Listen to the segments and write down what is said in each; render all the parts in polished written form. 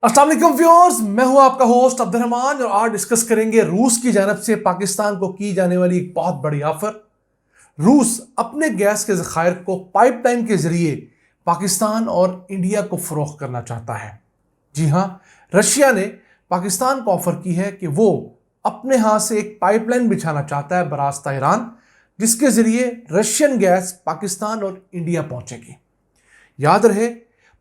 अस्सलाम वालेकुम व्यूअर्स, मैं हूं आपका होस्ट अब्दुल रहमान और आज डिस्कस करेंगे रूस की जानब से पाकिस्तान को की जाने वाली एक बहुत बड़ी ऑफर। रूस अपने गैस के ज़खायर को पाइपलाइन के जरिए पाकिस्तान और इंडिया को फरोख्त करना चाहता है। जी हां, रशिया ने पाकिस्तान को ऑफर की है कि वो अपने हाथ से एक पाइपलाइन बिछाना चाहता है बरास्ता ईरान, जिसके जरिए रशियन गैस पाकिस्तान और इंडिया पहुंचेगी। याद रहे,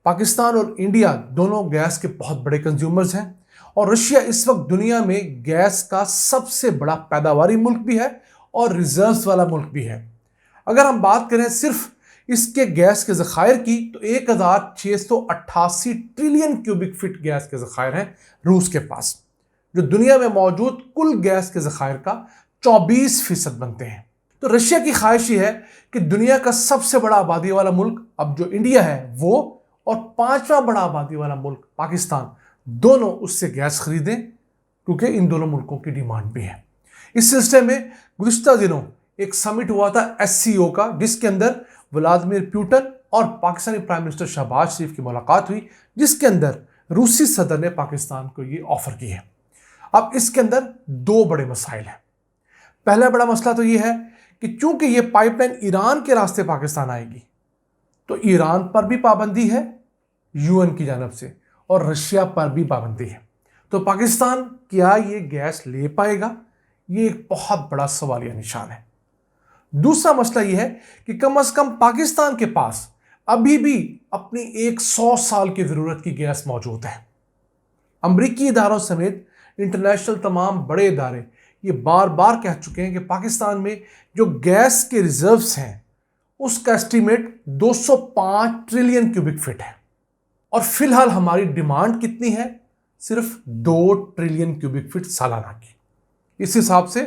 पाकिस्तान और इंडिया दोनों गैस के बहुत बड़े कंज्यूमर्स हैं और रशिया इस वक्त दुनिया में गैस का सबसे बड़ा पैदावारी मुल्क भी है और रिजर्व्स वाला मुल्क भी है। अगर हम बात करें सिर्फ इसके गैस के ज़खायर की तो 1688 ट्रिलियन क्यूबिक फीट गैस के ज़खायर हैं रूस के पास, जो दुनिया में मौजूद कुल गैस के ज़खायर का 24% बनते हैं। तो रशिया की ख्वाहिश ये है कि दुनिया का सबसे बड़ा आबादी वाला मुल्क अब जो इंडिया है वो और पांचवा बड़ा आबादी वाला मुल्क पाकिस्तान दोनों उससे गैस खरीदें, क्योंकि इन दोनों मुल्कों की डिमांड भी है। इस सिलसिले में गुज़िश्ता दिनों एक समिट हुआ था SCO का, जिसके अंदर व्लादिमीर पुतिन और पाकिस्तानी प्राइम मिनिस्टर शहबाज शरीफ की मुलाकात हुई, जिसके अंदर रूसी सदर ने पाकिस्तान को ये ऑफर की है। अब इसके अंदर दो बड़े मसाइल हैं। पहला बड़ा मसला तो ये है कि चूंकि ये पाइपलाइन ईरान के रास्ते पाकिस्तान आएगी तो ईरान पर भी पाबंदी है UN की जानब से और रशिया पर भी पाबंदी है। तो पाकिस्तान क्या ये गैस ले पाएगा? ये एक बहुत बड़ा सवालिया निशान है। दूसरा मसला यह है कि कम से कम पाकिस्तान के पास अभी भी अपनी एक 100 साल की ज़रूरत की गैस मौजूद है। अमरीकी इदारों समेत इंटरनेशनल तमाम बड़े इदारे ये बार बार कह चुके हैं कि पाकिस्तान में जो गैस के रिजर्व्स हैं उसका एस्टीमेट 205 ट्रिलियन क्यूबिक फीट है और फिलहाल हमारी डिमांड कितनी है? सिर्फ 2 ट्रिलियन क्यूबिक फीट सालाना की। इस हिसाब से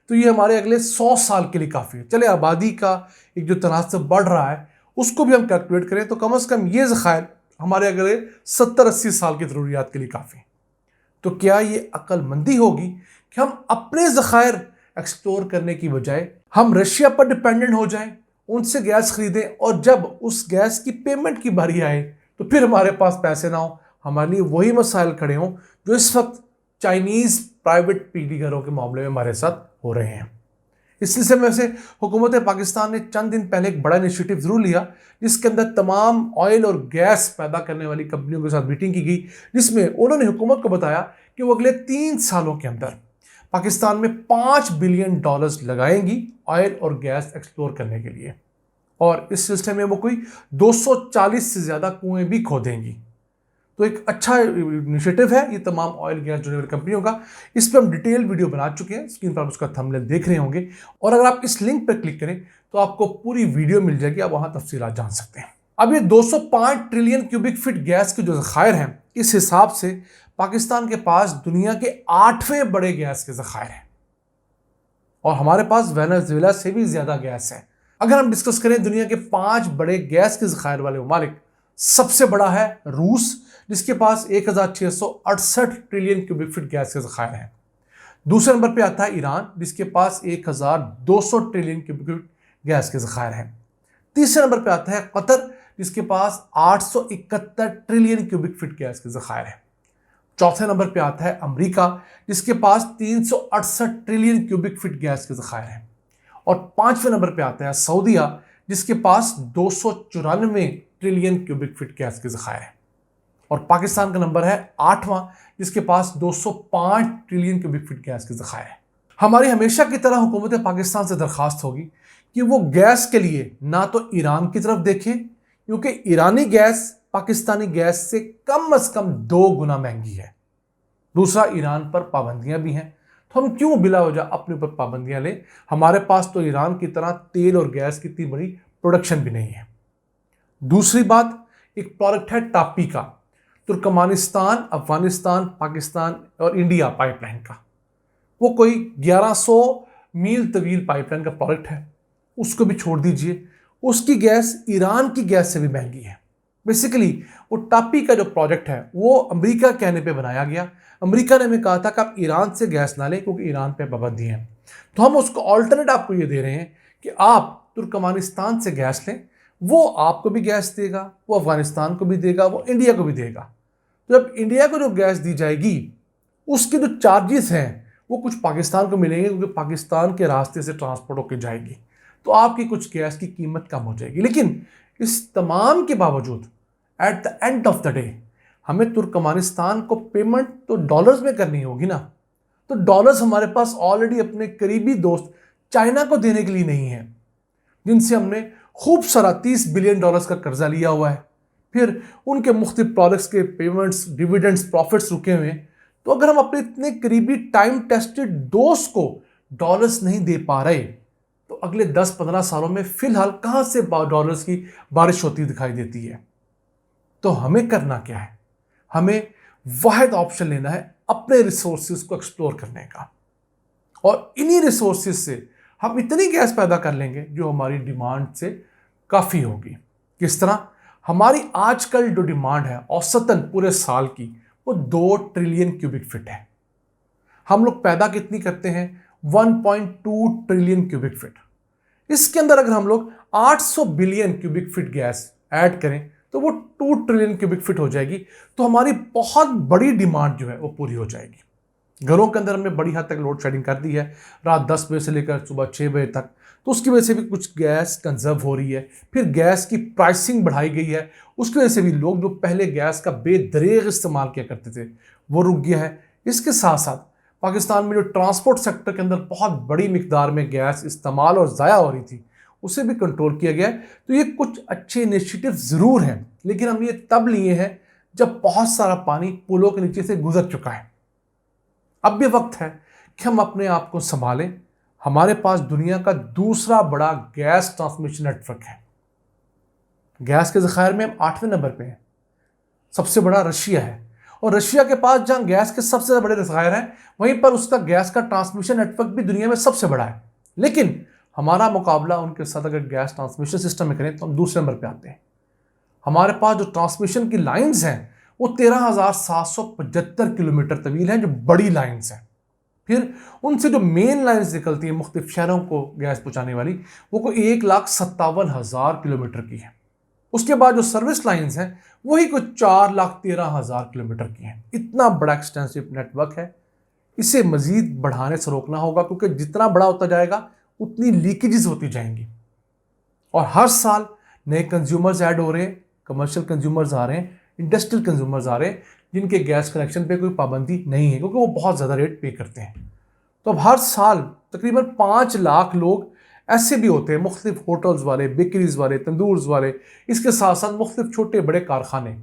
तो ये हमारे अगले 100 साल के लिए काफ़ी है। चले आबादी का एक जो तनासब बढ़ रहा है उसको भी हम कैलकुलेट करें तो कम से कम ये ज़खायर हमारे अगले 70-80 साल की ज़रूरियात के लिए काफ़ी है। तो क्या ये अक्लमंदी होगी कि हम अपने ज़खायर एक्सप्लोर करने की बजाय हम रशिया पर डिपेंडेंट हो जाएं, उनसे गैस खरीदें और जब उस गैस की पेमेंट की बारी आए तो फिर हमारे पास पैसे ना हो, हमारे लिए वही मसाइल खड़े हों जो इस वक्त चाइनीज़ प्राइवेट पीडी घरों के मामले में हमारे साथ हो रहे हैं। इस सिलसिले में से हुकूमत पाकिस्तान ने चंद दिन पहले एक बड़ा इनिशिएटिव ज़रूर लिया, जिसके अंदर तमाम ऑयल और गैस पैदा करने वाली कंपनियों के साथ मीटिंग की गई, जिसमें उन्होंने हुकूमत को बताया कि वो अगले 3 सालों के अंदर पाकिस्तान में $5 बिलियन लगाएंगी ऑयल और गैस एक्सप्लोर करने के लिए और इस सिलसिले में वो कोई 240 से ज़्यादा कुएं भी खोदेंगी। तो एक अच्छा इनिशिएटिव है ये तमाम ऑयल गैस जुड़ने वाली कंपनियों का। इस पर हम डिटेल वीडियो बना चुके हैं, स्क्रीन पर आप उसका थंबनेल देख रहे होंगे और अगर आप इस लिंक पर क्लिक करें तो आपको पूरी वीडियो मिल जाएगी, आप वहाँ तफसीलात जान सकते हैं। अब ये 205 ट्रिलियन क्यूबिक फीट गैस के जो ज़खायर हैं, इस हिसाब से पाकिस्तान के पास दुनिया के 8वें बड़े गैस के ज़खायर हैं और हमारे पास वेनेजुएला से भी ज़्यादा गैस है। अगर हम डिस्कस करें दुनिया के 5 बड़े गैस के ज़खायर वाले ममालिक, सबसे बड़ा है रूस, जिसके पास 1668 ट्रिलियन क्यूबिक फीट गैस के ज़खायर हैं। दूसरे नंबर पे आता है ईरान, जिसके पास 1200 ट्रिलियन क्यूबिक फीट गैस के ज़खायर हैं। तीसरे नंबर पे आता है कतर, जिसके पास 871 ट्रिलियन क्यूबिक फीट गैस के ज़खायर हैं। चौथे नंबर पे आता है अमेरिका, जिसके पास 368 ट्रिलियन क्यूबिक फीट गैस के ज़खायर हैं और 5वें नंबर पे आता है सऊदीया, जिसके पास 294 ट्रिलियन क्यूबिक फीट गैस के ज़खायर हैं और पाकिस्तान का नंबर है 8वां, जिसके पास 205 ट्रिलियन क्यूबिक फीट गैस के ज़खायर हैं। हमारी हमेशा की तरह हुकूमत पाकिस्तान से दरख्वास्त होगी कि वो गैस के लिए ना तो ईरान की तरफ देखे, क्योंकि ईरानी गैस पाकिस्तानी गैस से कम 2 गुना महंगी है। दूसरा, ईरान पर पाबंदियां भी हैं, तो हम क्यों बिला वजह अपने ऊपर पाबंदियां लें? हमारे पास तो ईरान की तरह तेल और गैस की इतनी बड़ी प्रोडक्शन भी नहीं है। दूसरी बात, एक प्रोडक्ट है टापी का, तुर्कमानिस्तान, अफगानिस्तान, पाकिस्तान और इंडिया पाइपलाइन का। वो कोई 1100 मील तवील पाइपलाइन का प्रोडक्ट है, उसको भी छोड़ दीजिए, उसकी गैस ईरान की गैस से भी महंगी है। बेसिकली वो टापी का जो प्रोजेक्ट है वो अमेरिका कहने पे बनाया गया। अमेरिका ने हमें कहा था कि आप ईरान से गैस ना लें क्योंकि ईरान पे पाबंदी है, तो हम उसको ऑल्टरनेट आपको ये दे रहे हैं कि आप तुर्कमानिस्तान से गैस लें, वो आपको भी गैस देगा, वो अफगानिस्तान को भी देगा, वो इंडिया को भी देगा। तो जब इंडिया को जो गैस दी जाएगी उसके जो चार्जेस हैं वो कुछ पाकिस्तान को मिलेंगे, क्योंकि पाकिस्तान के रास्ते से ट्रांसपोर्ट होकर जाएगी, तो आपकी कुछ गैस की कीमत कम हो जाएगी। लेकिन इस तमाम के बावजूद at the end of the day हमें तुर्कमानिस्तान को पेमेंट तो डॉलर्स में करनी होगी ना। तो डॉलर्स हमारे पास ऑलरेडी अपने करीबी दोस्त चाइना को देने के लिए नहीं है, जिनसे हमने खूब सारा $30 बिलियन का कर्जा लिया हुआ है। फिर उनके मुख्तलिफ प्रोडक्ट्स के पेमेंट्स, डिविडेंड्स, प्रॉफिट्स रुके हुए हैं। तो अगर हम अपने इतने करीबी टाइम टेस्टेड दोस्त को डॉलर्स नहीं दे पा रहे, तो अगले 10-15 सालों में फिलहाल कहाँ से डॉलर्स की बारिश होती दिखाई देती है। तो हमें करना क्या है? हमें वाहिद ऑप्शन लेना है अपने रिसोर्सेज को एक्सप्लोर करने का, और इन्हीं रिसोर्सेज से हम इतनी गैस पैदा कर लेंगे जो हमारी डिमांड से काफ़ी होगी। किस तरह? हमारी आजकल जो डिमांड है औसतन पूरे साल की वो 2 ट्रिलियन क्यूबिक फीट है। हम लोग पैदा कितनी करते हैं? 1.2 ट्रिलियन क्यूबिक फीट। इसके अंदर अगर हम लोग 800 billion cubic feet gas add करें तो वो 2 ट्रिलियन क्यूबिक फीट हो जाएगी। तो हमारी बहुत बड़ी डिमांड जो है वो पूरी हो जाएगी। घरों के अंदर हमने बड़ी हद तक लोड शेडिंग कर दी है, रात 10 बजे से लेकर सुबह 6 बजे तक, तो उसकी वजह से भी कुछ गैस कंजर्व हो रही है। फिर गैस की प्राइसिंग बढ़ाई गई है, उसकी वजह से भी लोग जो पहले गैस का बेदरेग इस्तेमाल किया करते थे वो रुक गया है। इसके साथ साथ पाकिस्तान में जो ट्रांसपोर्ट सेक्टर के अंदर बहुत बड़ी मिकदार में गैस इस्तेमाल और ज़ाया हो रही थी उसे भी कंट्रोल किया गया है। तो ये कुछ अच्छे इनिशिएटिव ज़रूर हैं, लेकिन हम ये तब लिए हैं जब बहुत सारा पानी पुलों के नीचे से गुजर चुका है। अब भी वक्त है कि हम अपने आप को संभालें। हमारे पास दुनिया का दूसरा बड़ा गैस ट्रांसमिशन नेटवर्क है। गैस के ज़खायर में हम 8वें नंबर पे हैं। सबसे बड़ा रशिया है, और रशिया के पास जहाँ गैस के सबसे ज़्यादा बड़े ज़खायर हैं वहीं पर उसका गैस का ट्रांसमिशन नेटवर्क भी दुनिया में सबसे बड़ा है। लेकिन हमारा मुकाबला उनके साथ अगर गैस ट्रांसमिशन सिस्टम में करें तो हम दूसरे नंबर पे आते हैं। हमारे पास जो ट्रांसमिशन की लाइंस हैं वो 13,775 किलोमीटर तवील हैं, जो बड़ी लाइंस हैं। फिर उनसे जो मेन लाइंस निकलती हैं मुख्तलिफ शहरों को गैस पहुँचाने वाली, वो कोई 1,57,000 किलोमीटर की है। उसके बाद जो सर्विस लाइंस हैं वही कुछ 4,13,000 किलोमीटर की हैं। इतना बड़ा एक्सटेंसिव नेटवर्क है। इसे मज़ीद बढ़ाने से रोकना होगा, क्योंकि जितना बड़ा होता जाएगा उतनी लीकेजेस होती जाएंगी, और हर साल नए कंज्यूमर्स ऐड हो रहे हैं, कमर्शियल कंज्यूमर्स आ रहे हैं, इंडस्ट्रियल कंज्यूमर्स आ रहे हैं, जिनके गैस कनेक्शन पे कोई पाबंदी नहीं है, क्योंकि वो बहुत ज़्यादा रेट पे करते हैं। तो अब हर साल तकरीबन 5 लाख लोग ऐसे भी होते हैं, मुख्तलिफ होटल्स वाले, बेकरीज वाले, तंदूर्स वाले, इसके साथ साथ मुख्तलिफ छोटे बड़े कारखाने,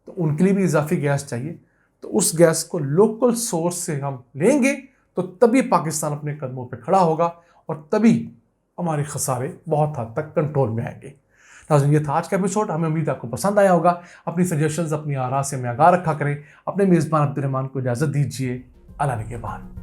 तो उनके लिए भी इजाफी गैस चाहिए। तो उस गैस को लोकल सोर्स से हम लेंगे तो तभी पाकिस्तान अपने कदमों पे खड़ा होगा, और तभी हमारे खसारे बहुत हद तक कंट्रोल में आएंगे। नाज़रीन, ये था आज का एपिसोड। हमें उम्मीद आपको पसंद आया होगा। अपनी सजेशंस, अपनी आरा से हमें आगाह रखा करें। अपने मेज़बान अब्दुल रहमान को इजाज़त दीजिए। अल्लाह निगहबान।